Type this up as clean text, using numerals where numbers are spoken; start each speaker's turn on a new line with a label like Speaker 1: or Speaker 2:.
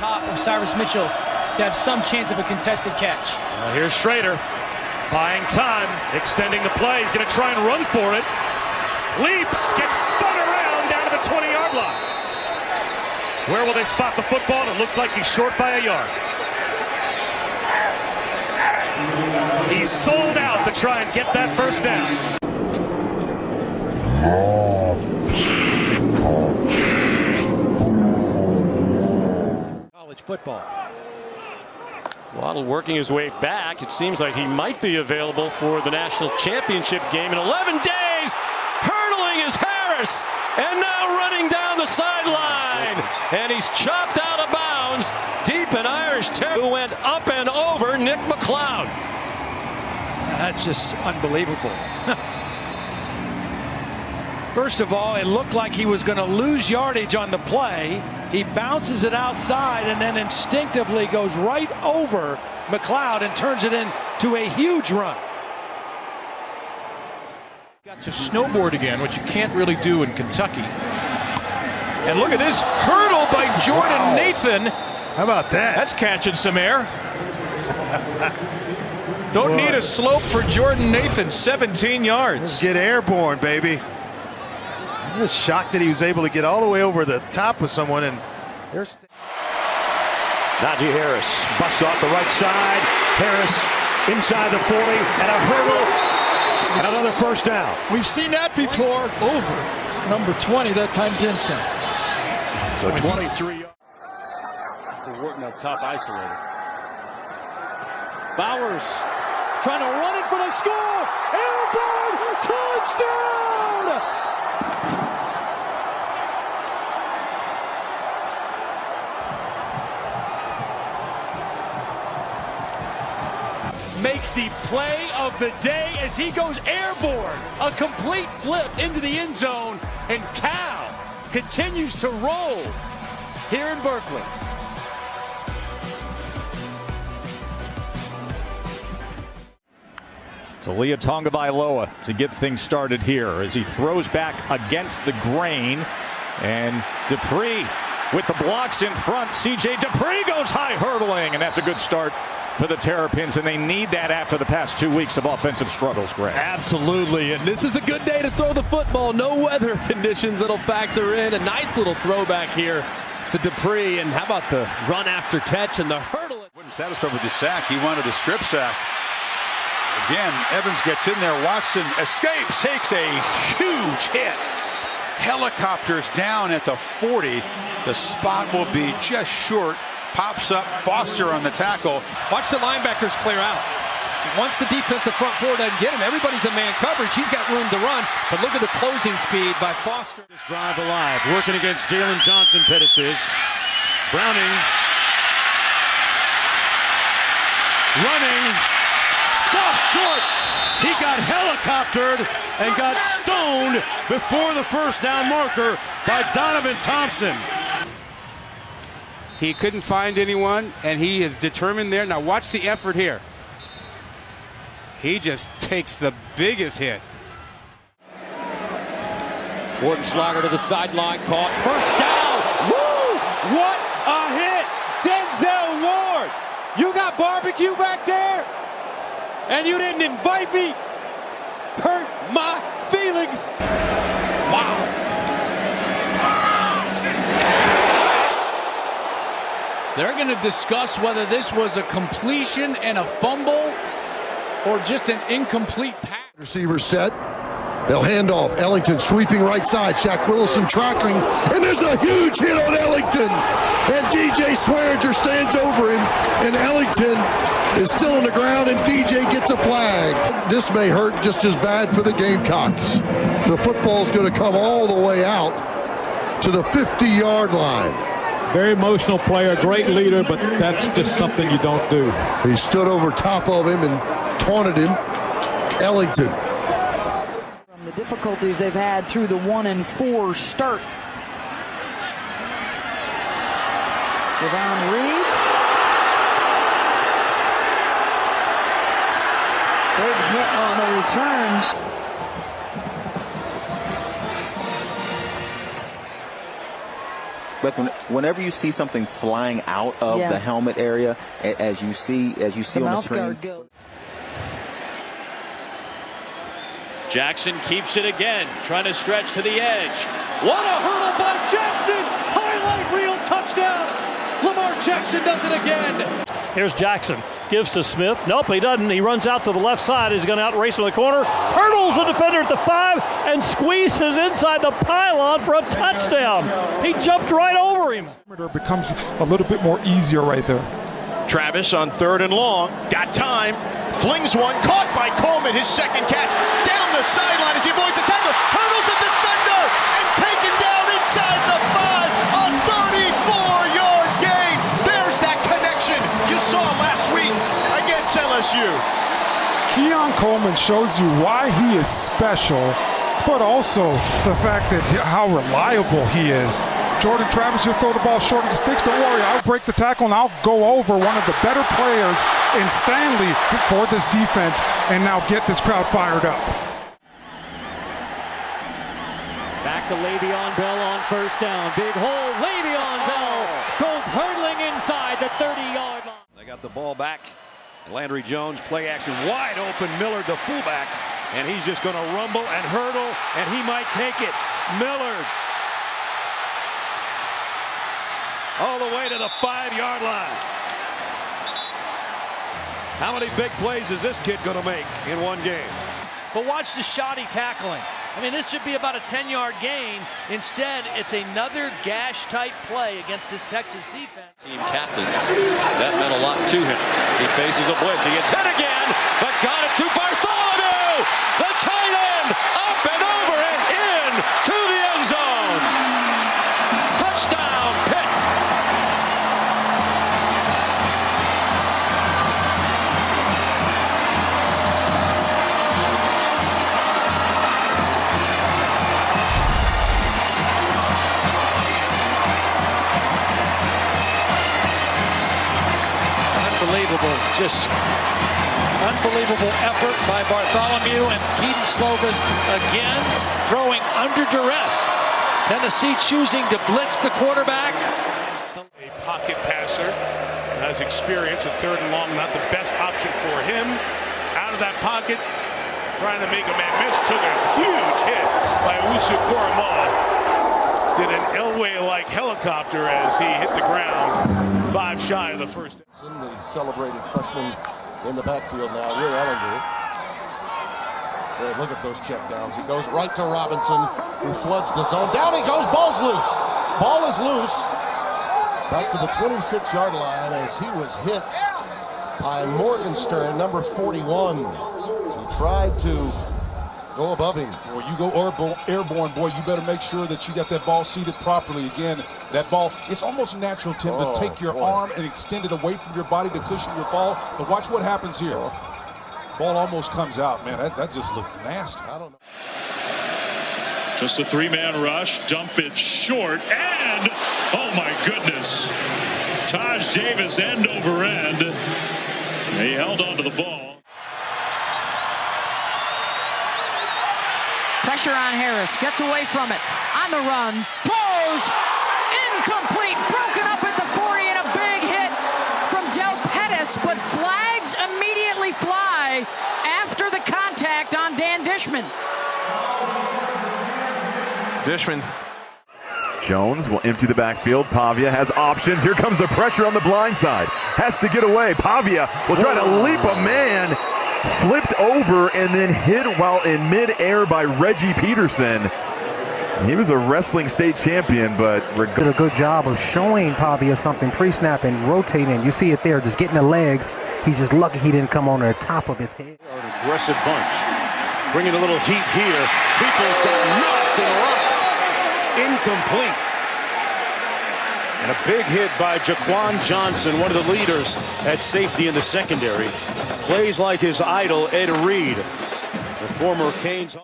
Speaker 1: top of Cyrus Mitchell to have some chance of a contested catch.
Speaker 2: Here's Schrader, buying time, extending the play. He's going to try and run for it. Leaps, gets spun around down to the 20-yard line. Where will they spot the football? It looks like he's short by a yard. He's sold out to try and get that first down.
Speaker 3: College football.
Speaker 2: Waddle working his way back. It seems like he might be available for the national championship game in 11 days. Hurdling is Harris, and now running down the sideline. And he's chopped out of bounds deep in Irish territory. Who went up and over Nick McLeod.
Speaker 3: That's just unbelievable. First of all, it looked like he was going to lose yardage on the play. He bounces it outside and then instinctively goes right over McLeod and turns it into a huge run.
Speaker 4: Got to snowboard again, which you can't really do in Kentucky. And look at this hurdle by Jordan Nathan.
Speaker 5: How about that?
Speaker 4: That's catching some air. Don't need a slope for Jordan Nathan, 17 yards.
Speaker 5: Let's get airborne, baby. I'm just shocked that he was able to get all the way over the top of someone. And there's
Speaker 6: Najee Harris busts off the right side. Harris inside the 40 and a hurdle and another first down.
Speaker 7: We've seen that before. Over number 20, that time Denson.
Speaker 6: So 23 yards.
Speaker 2: For Wharton up top, isolated. Bowers trying to run it for the score. Airborne touchdown! Makes the play of the day as he goes airborne. A complete flip into the end zone, and Cal continues to roll here in Berkeley.
Speaker 8: To Leah Tonga-Vailoa to get things started here as he throws back against the grain. And Dupree with the blocks in front. C.J. Dupree goes high hurdling, and that's a good start for the Terrapins, and they need that after the past 2 weeks of offensive struggles, Greg.
Speaker 9: Absolutely, and this is a good day to throw the football. No weather conditions that'll factor in. A nice little throwback here to Dupree, and how about the run after catch and the hurdle?
Speaker 10: Wasn't satisfied with the sack. He wanted a strip sack. Again, Evans gets in there. Watson escapes, takes a huge hit. Helicopters down at the 40. The spot will be just short. Pops up, Foster on the tackle.
Speaker 7: Watch the linebackers clear out. Once the defensive front four doesn't get him, everybody's in man coverage. He's got room to run, but look at the closing speed by Foster.
Speaker 2: This drive alive, working against Jalen Johnson, Pettis. Browning. Running. Stop short. He got helicoptered and got stoned before the first down marker by Donovan Thompson.
Speaker 11: He couldn't find anyone, and he is determined there. Now watch the effort here. He just takes the biggest hit.
Speaker 6: Wardenschlager to the sideline, caught. First down. Woo! What a hit! Denzel Ward! You got barbecue back there? And you didn't invite me? Hurt my feelings.
Speaker 7: Wow. They're going to discuss whether this was a completion and a fumble or just an incomplete pass.
Speaker 12: Receiver set. They'll hand off. Ellington sweeping right side. Shaq Wilson tracking. And there's a huge hit on Ellington. And DJ Swearinger stands over him. And Ellington is still on the ground. And DJ gets a flag. This may hurt just as bad for the Gamecocks. The football's going to come all the way out to the 50-yard line.
Speaker 13: Very emotional player, great leader, but that's just something you don't do.
Speaker 12: He stood over top of him and taunted him. Ellington.
Speaker 14: From the difficulties they've had through the 1-4 start. Devon Reed. Big hit on the return.
Speaker 15: whenever you see something flying out of the helmet area, as you see on the screen.
Speaker 2: Jackson keeps it again, trying to stretch to the edge. What a hurdle by Jackson! Highlight reel touchdown! Lamar Jackson does it again.
Speaker 16: Here's Jackson. Gives to Smith. Nope, he doesn't. He runs out to the left side. He's going to outrace in the corner. Hurdles the defender at the 5 and squeezes inside the pylon for a touchdown. He jumped right over him.
Speaker 17: It becomes a little bit more easier right there.
Speaker 18: Travis on 3rd and long. Got time. Flings one. Caught by Coleman. His second catch. Down the sideline as he avoids a tackle. Hurdles the defender and taken down inside the 5. A 34-yard gain. There's that connection you saw last week against LSU.
Speaker 17: Keon Coleman shows you why he is special, but also the fact that how reliable he is. Jordan Travis, you'll throw the ball short of the sticks. Don't worry, I'll break the tackle and I'll go over one of the better players in Stanley for this defense and now get this crowd fired up.
Speaker 1: Back to Le'Veon Bell on 1st down. Big hole. Le'Veon Bell goes hurtling inside the 30-yard line.
Speaker 19: They got the ball back. Landry Jones, play action, wide open. Millard, the fullback, and he's just going to rumble and hurdle, and he might take it. Millard. All the way to the 5-yard line. How many big plays is this kid going to make in one game?
Speaker 3: But watch the shoddy tackling. I mean, this should be about a 10-yard gain. Instead, it's another gash-type play against this Texas defense.
Speaker 2: Team captain. That meant a lot to him. He faces a blitz. He gets hit again, but got it to Bartholomew. The tight end up and over and in to the end zone. Touchdown, Pitt.
Speaker 3: Unbelievable, just unbelievable effort by Bartholomew, and Keaton Slovis again throwing under duress. Tennessee choosing to blitz the quarterback.
Speaker 20: A pocket passer, has experience at 3rd and long, not the best option for him. Out of that pocket, trying to make a man miss, took a huge hit by Owusu Koramoah. Did an Elway-like helicopter as he hit the ground 5 shy of the first.
Speaker 12: The celebrating freshman in the backfield now, Will Ellinger. Look at those checkdowns. He goes right to Robinson, who floods the zone. Down he goes, ball's loose. Ball is loose. Back to the 26-yard line as he was hit by Morgenstern, number 41. He tried to go above him.
Speaker 17: Well, you go airborne, boy, you better make sure that you got that ball seated properly. Again, that ball, it's almost natural, Tim, to take your arm and extend it away from your body to cushion your fall. But watch what happens here. Ball almost comes out. Man, that just looks nasty. I don't know.
Speaker 21: Just a 3-man rush, dump it short, and, oh my goodness, Taj Davis end over end. He held on to the ball.
Speaker 14: Pressure on Harris, gets away from it, on the run, throws, incomplete, broken up at the 40, and a big hit from Del Pettis, but flags immediately fly after the contact on Dan Dishman.
Speaker 22: Dishman. Jones will empty the backfield. Pavia has options. Here comes the pressure on the blind side. Has to get away. Pavia will try to leap a man. Flipped over and then hit while in midair by Reggie Peterson. He was a wrestling state champion, but
Speaker 23: did a good job of showing Pavia something pre-snap and rotating. You see it there, just getting the legs. He's just lucky he didn't come on the top of his head.
Speaker 2: An aggressive bunch. Bringing a little heat here. Peoples got knocked and rocked. Incomplete. And a big hit by Jaquan Johnson, one of the leaders at safety in the secondary. Plays like his idol, Ed Reed, the former Canes.